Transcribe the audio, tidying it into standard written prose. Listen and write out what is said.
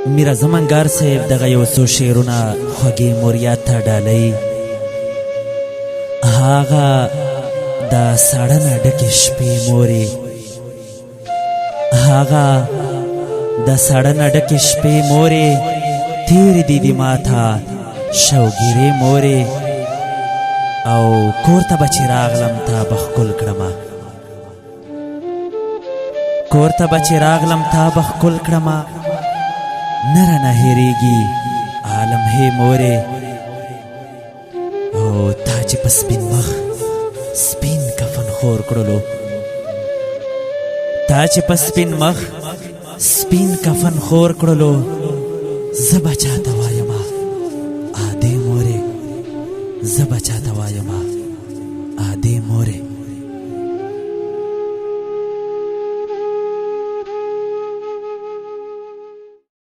میرا زمانګار صاحب دغه یو څو شعرونه خوږې موریات ته ډالۍ. هغه د ساړه نه ډکې شپې مورې، هغه د ساړه نه ډکې شپې مورې، تېرې دي د ماته شوګیرې مورې، او کور ته به چې راغلم تا به ښکل کړمه، کور ته به چې راغلم تا به ښکل کړمه، نه رانه هېرېږي عالم هې مورې، او تا چې په سپین مخ سپین کفن خور کړلو، تا چې په سپین مخ سپین کفن خور کړلو، زه به چاته